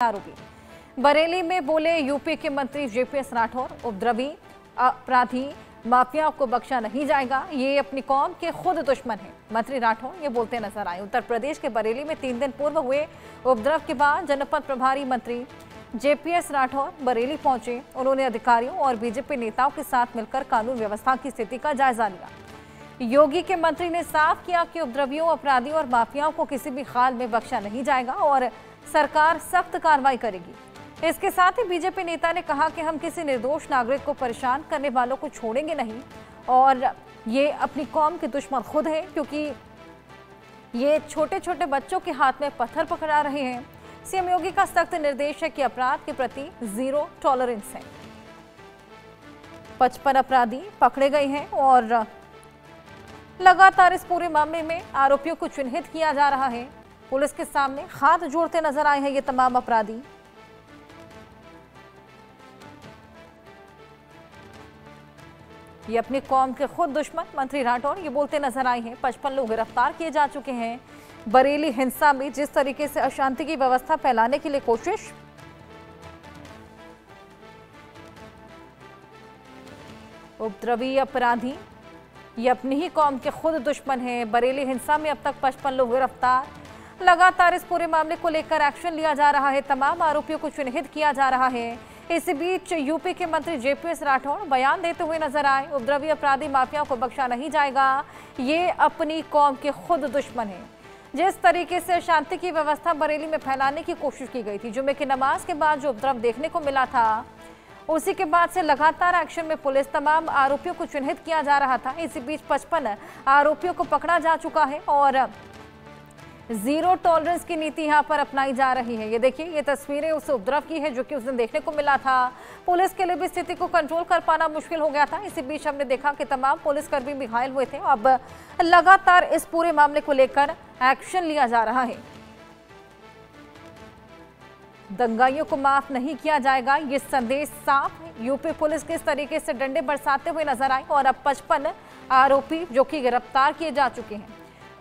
आरोपी बरेली में बोले यूपी के मंत्री जेपीएस राठौर, उपद्रवी अपराधी माफिया को बख्शा नहीं जाएगा, ये अपनी कौम के खुद दुश्मन है। मंत्री राठौर ये बोलते नजर आए उत्तर प्रदेश के बरेली में 3 दिन पूर्व हुए उपद्रव के बाद जनपद प्रभारी मंत्री जेपीएस राठौर बरेली पहुंचे। उन्होंने अधिकारियों और बीजेपी नेताओं के साथ मिलकर कानून व्यवस्था की स्थिति का जायजा लिया। योगी के मंत्री ने साफ किया कि उपद्रवियों, अपराधियों और माफियाओं को किसी भी हाल में बख्शा नहीं जाएगा और सरकार सख्त कार्रवाई करेगी। इसके साथ ही बीजेपी नेता ने कहा कि हम किसी निर्दोष नागरिक को परेशान करने वालों को छोड़ेंगे नहीं और ये अपनी कौम के दुश्मन खुद है, क्योंकि ये छोटे छोटे बच्चों के हाथ में पत्थर पकड़ा रहे हैं। सीएम योगी का सख्त निर्देश है कि अपराध के प्रति जीरो टॉलरेंस है। 55 अपराधी पकड़े गए हैं और लगातार इस पूरे मामले में आरोपियों को चिन्हित किया जा रहा है। पुलिस के सामने हाथ जोड़ते नजर आए हैं ये तमाम अपराधी। ये अपनी कौम के खुद दुश्मन मंत्री राठौर ये बोलते नजर आए हैं। 55 लोग गिरफ्तार किए जा चुके हैं। बरेली हिंसा में जिस तरीके से अशांति की व्यवस्था फैलाने के लिए कोशिश, उपद्रवी अपराधी ये अपनी ही कौम के खुद दुश्मन है। बरेली हिंसा में अब तक 55 लोग गिरफ्तार। लगातार इस पूरे मामले को लेकर एक्शन लिया जा रहा है। तमाम आरोपियों को चिन्हित किया जा रहा है। इस बीच यूपी के मंत्री जेपीएस राठौर बयान देते हुए नजर आए। उपद्रवी अपराधी माफिया को बख्शा नहीं जाएगा, ये अपनी कौम के खुद दुश्मन है। जिस तरीके से शांति की व्यवस्था बरेली में फैलाने की कोशिश की गई थी, जुम्मे की नमाज के बाद जो उपद्रव देखने को मिला था, उसी के बाद से लगातार एक्शन में पुलिस तमाम आरोपियों को चिन्हित किया जा रहा था। इसी बीच 55 आरोपियों को पकड़ा जा चुका है और जीरो टॉलरेंस की नीति यहां पर अपनाई जा रही है। ये देखिए, ये तस्वीरें उस उपद्रव की है जो कि उस दिन देखने को मिला था। पुलिस के लिए भी स्थिति को कंट्रोल कर पाना मुश्किल हो गया था। इसी बीच हमने देखा कि तमाम पुलिसकर्मी भी घायल हुए थे। अब लगातार इस पूरे मामले को लेकर एक्शन लिया जा रहा है। दंगाइयों को माफ नहीं किया जाएगा, ये संदेश साफ है। यूपी पुलिस किस तरीके से डंडे बरसाते हुए नजर आई और अब 55 आरोपी जो कि गिरफ्तार किए जा चुके हैं।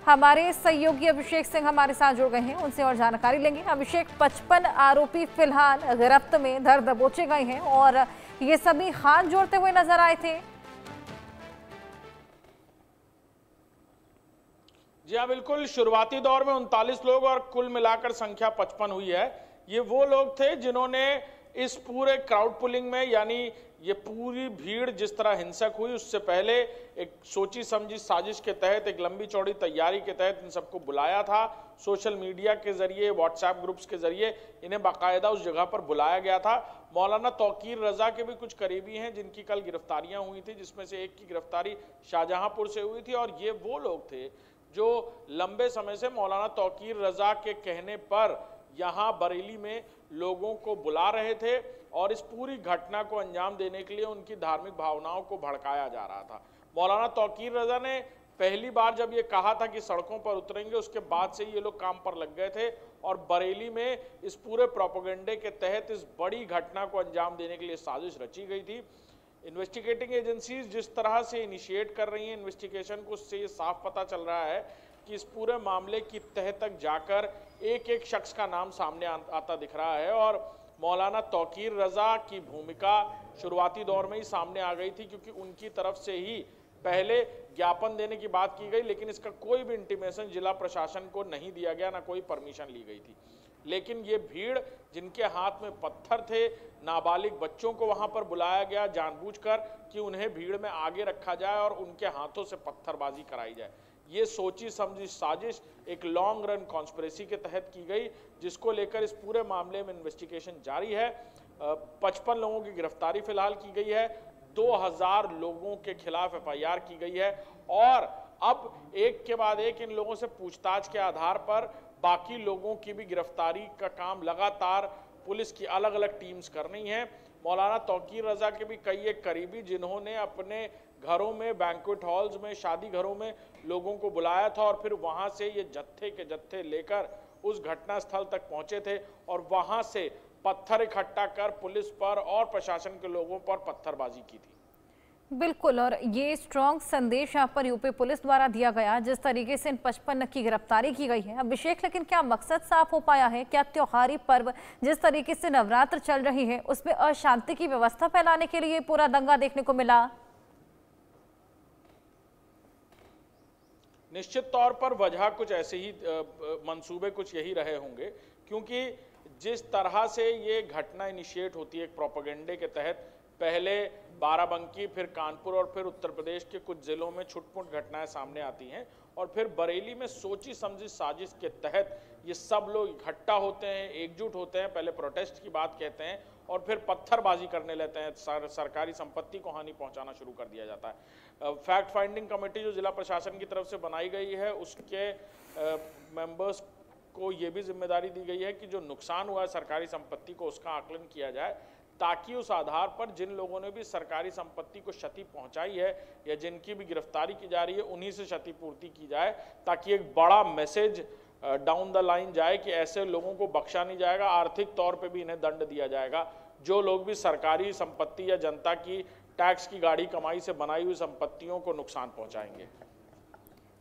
हमारे सहयोगी अभिषेक सिंह हमारे साथ जुड़ गए हैं, उनसे और जानकारी लेंगे। अभिषेक, 55 आरोपी फिलहाल गिरफ्त में धर दबोचे गए हैं और ये सभी हाथ जोड़ते हुए नजर आए थे। जी हाँ, बिल्कुल। शुरुआती दौर में 39 लोग और कुल मिलाकर संख्या 55 हुई है। ये वो लोग थे जिन्होंने इस पूरे क्राउड पुलिंग में, यानी ये पूरी भीड़ जिस तरह हिंसक हुई, उससे पहले एक सोची समझी साजिश के तहत, एक लंबी चौड़ी तैयारी के तहत इन सबको बुलाया था। सोशल मीडिया के जरिए, व्हाट्सएप ग्रुप्स के जरिए इन्हें बाकायदा उस जगह पर बुलाया गया था। मौलाना तौकीर रजा के भी कुछ करीबी हैं जिनकी कल गिरफ्तारियां हुई थी, जिसमें से एक की गिरफ्तारी शाहजहांपुर से हुई थी। और ये वो लोग थे जो लंबे समय से मौलाना तौकीर रजा के कहने पर यहाँ बरेली में लोगों को बुला रहे थे और इस पूरी घटना को अंजाम देने के लिए उनकी धार्मिक भावनाओं को भड़काया जा रहा था। मौलाना तौकीर रजा ने पहली बार जब ये कहा था कि सड़कों पर उतरेंगे, उसके बाद से ये लोग काम पर लग गए थे और बरेली में इस पूरे प्रोपेगेंडे के तहत इस बड़ी घटना को अंजाम देने के लिए साजिश रची गई थी। इन्वेस्टिगेटिंग एजेंसीज जिस तरह से इनिशिएट कर रही हैं इन्वेस्टिगेशन को, उससे ये साफ पता चल रहा है कि इस पूरे मामले की तह तक जाकर एक एक शख्स का नाम सामने आता दिख रहा है। और मौलाना तौकीर रजा की भूमिका शुरुआती दौर में ही सामने आ गई थी, क्योंकि उनकी तरफ से ही पहले ज्ञापन देने की बात की गई, लेकिन इसका कोई भी इंटीमेशन जिला प्रशासन को नहीं दिया गया, ना कोई परमिशन ली गई थी। लेकिन ये भीड़ जिनके हाथ में पत्थर थे, नाबालिग बच्चों को वहां पर बुलाया गया जानबूझकर कि उन्हें भीड़ में आगे रखा जाए और उनके हाथों से पत्थरबाजी कराई जाए। ये सोची समझी साजिश एक लॉन्ग रन कॉन्स्पिरेसी के तहत की गई, जिसको लेकर इस पूरे मामले में इन्वेस्टिगेशन जारी है। 55 लोगों की गिरफ्तारी फिलहाल की गई है। 2000 लोगों के खिलाफ FIR की गई है और अब एक के बाद एक इन लोगों से पूछताछ के आधार पर बाकी लोगों की भी गिरफ्तारी का काम लगातार पुलिस की अलग अलग टीम्स कर रही हैं। मौलाना तौकीर रजा के भी कई एक करीबी जिन्होंने अपने घरों में, बैंक्वेट हॉल्स में, शादी घरों में लोगों को बुलाया था और फिर वहां से ये जत्थे के जत्थे लेकर उस घटना स्थल तक पहुंचे थे और वहां से पत्थर इकट्ठा कर पुलिस पर और प्रशासन के लोगों पर पत्थरबाजी की थी। बिल्कुल, और ये स्ट्रॉन्ग संदेश यहाँ पर यूपी पुलिस द्वारा दिया गया, जिस तरीके से इन 55 की गिरफ्तारी की गई है। अभिषेक, लेकिन क्या मकसद साफ हो पाया है? क्या त्योहारी पर्व जिस तरीके से नवरात्र चल रही है उसमें अशांति की व्यवस्था फैलाने के लिए पूरा दंगा देखने को मिला? निश्चित तौर पर वजह कुछ ऐसे ही मंसूबे कुछ यही रहे होंगे, क्योंकि जिस तरह से ये घटना इनिशिएट होती है एक प्रोपेगेंडे के तहत, पहले बाराबंकी, फिर कानपुर और फिर उत्तर प्रदेश के कुछ जिलों में छुटपुट घटनाएं सामने आती हैं और फिर बरेली में सोची समझी साजिश के तहत ये सब लोग इकट्ठा होते हैं, एकजुट होते हैं, पहले प्रोटेस्ट की बात कहते हैं और फिर पत्थरबाजी करने लेते हैं, सरकारी संपत्ति को हानि पहुंचाना शुरू कर दिया जाता है। फैक्ट फाइंडिंग कमेटी जो जिला प्रशासन की तरफ से बनाई गई है उसके मेंबर्स को ये भी जिम्मेदारी दी गई है कि जो नुकसान हुआ है सरकारी संपत्ति को उसका आकलन किया जाए, ताकि उस आधार पर जिन लोगों ने भी सरकारी संपत्ति को क्षति पहुंचाई है या जिनकी भी गिरफ्तारी की जा रही है उन्हीं से क्षतिपूर्ति की जाए, ताकि एक बड़ा मैसेज डाउन द लाइन जाए कि ऐसे लोगों को बख्शा नहीं जाएगा, आर्थिक तौर पे भी इन्हें दंड दिया जाएगा जो लोग भी सरकारी संपत्ति या जनता की टैक्स की गाड़ी कमाई से बनाई हुई संपत्तियों को नुकसान पहुंचाएंगे।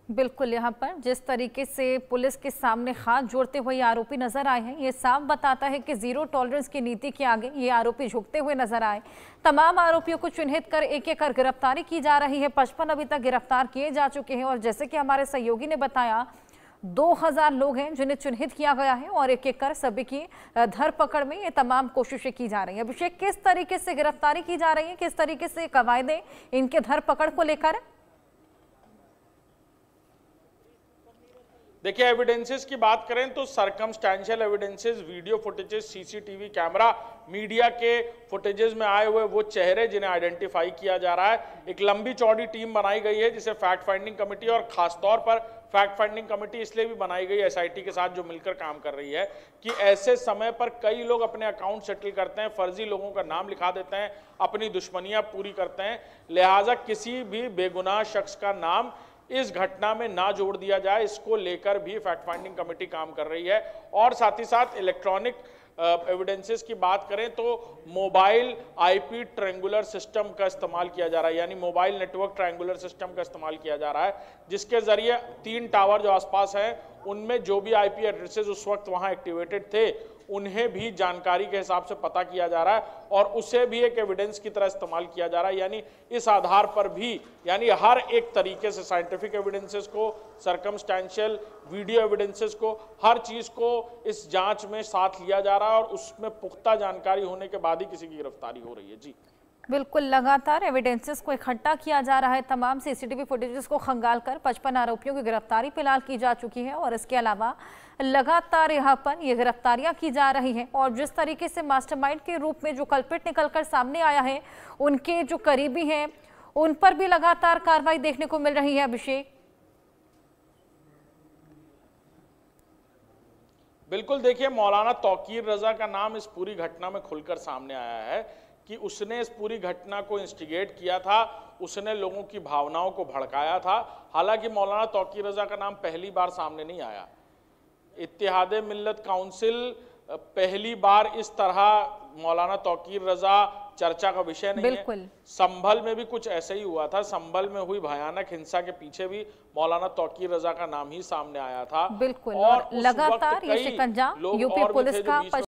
बिल्कुल, यहाँ पर जिस तरीके से पुलिस के सामने हाथ जोड़ते हुए आरोपी नजर आए हैं, ये साफ बताता है कि जीरो टॉलरेंस की नीति के आगे ये आरोपी झुकते हुए नजर आए। तमाम आरोपियों को चिन्हित कर एक एक कर गिरफ्तारी की जा रही है। 55 अभी तक गिरफ्तार किए जा चुके हैं और जैसे कि हमारे सहयोगी ने बताया 2000 लोग हैं जिन्हें चिन्हित किया गया है और एक एक कर सभी की धरपकड़ में ये तमाम कोशिशें की जा रही है। अभिषेक, किस तरीके से गिरफ्तारी की जा रही है, किस तरीके से कवायदे इनके धरपकड़ को लेकर? देखिए, एविडेंसेस की बात करें तो circumstantial evidences, video footages, CCTV camera, media के फुटेजेस में आए हुए वो चेहरे जिन्हें आइडेंटिफाई किया जा रहा है। एक लंबी चौड़ी टीम बनाई गई है जिसे फैक्ट फाइंडिंग कमेटी, और खासतौर पर फैक्ट फाइंडिंग कमेटी इसलिए भी बनाई गई एसआईटी के साथ जो मिलकर काम कर रही है कि ऐसे समय पर कई लोग अपने अकाउंट सेटल करते हैं, फर्जी लोगों का नाम लिखा देते हैं, अपनी दुश्मनियां पूरी करते हैं। लिहाजा किसी भी बेगुनाह शख्स का नाम इस घटना में ना जोड़ दिया जाए, इसको लेकर भी फैक्ट फाइंडिंग कमेटी काम कर रही है। और साथ ही साथ इलेक्ट्रॉनिक एविडेंसेस की बात करें तो मोबाइल आईपी ट्रायंगुलर सिस्टम का इस्तेमाल किया जा रहा है, यानी मोबाइल नेटवर्क ट्रायंगुलर सिस्टम का इस्तेमाल किया जा रहा है, जिसके जरिए 3 टावर जो आसपास हैं उनमें जो भी आईपी एड्रेसेस उस वक्त वहां एक्टिवेटेड थे उन्हें भी जानकारी के हिसाब से पता किया जा रहा है और उसे भी एक एविडेंस की तरह इस्तेमाल किया जा रहा है। यानी इस आधार पर भी, यानी हर एक तरीके से साइंटिफिक एविडेंसेस को, सरकमस्टेंशियल वीडियो एविडेंसेस को, हर चीज को इस जांच में साथ लिया जा रहा है और उसमें पुख्ता जानकारी होने के बाद ही किसी की गिरफ्तारी हो रही है। जी बिल्कुल, लगातार एविडेंसेस को इकट्ठा किया जा रहा है। तमाम सीसीटीवी फुटेजेस को खंगाल कर 55 आरोपियों की गिरफ्तारी फिलहाल की जा चुकी है और इसके अलावा लगातार यहाँ पर ये गिरफ्तारियां की जा रही हैं और जिस तरीके से मास्टरमाइंड के रूप में जो कल्प्रिट निकलकर सामने आया है, उनके जो करीबी हैं उन पर भी लगातार कार्रवाई देखने को मिल रही है। अभिषेक, बिल्कुल, देखिए, मौलाना तौकीर रजा का नाम इस पूरी घटना में खुलकर सामने आया है कि उसने इस पूरी घटना को इंस्टिगेट किया था, उसने लोगों की भावनाओं को भड़काया था। हालांकि मौलाना तौकीर रजा का नाम पहली बार सामने नहीं आया। इत्तेहादे मिल्लत काउंसिल पहली बार इस तरह मौलाना तौकीर रजा चर्चा का विषय नहीं है। संभल में भी कुछ ऐसे ही हुआ था। संभल में हुई भयानक हिंसा के पीछे भी मौलाना तौकीर रजा का नाम ही सामने आया था। बिल्कुल, और लगातार ये शिकंजा यूपी पुलिस का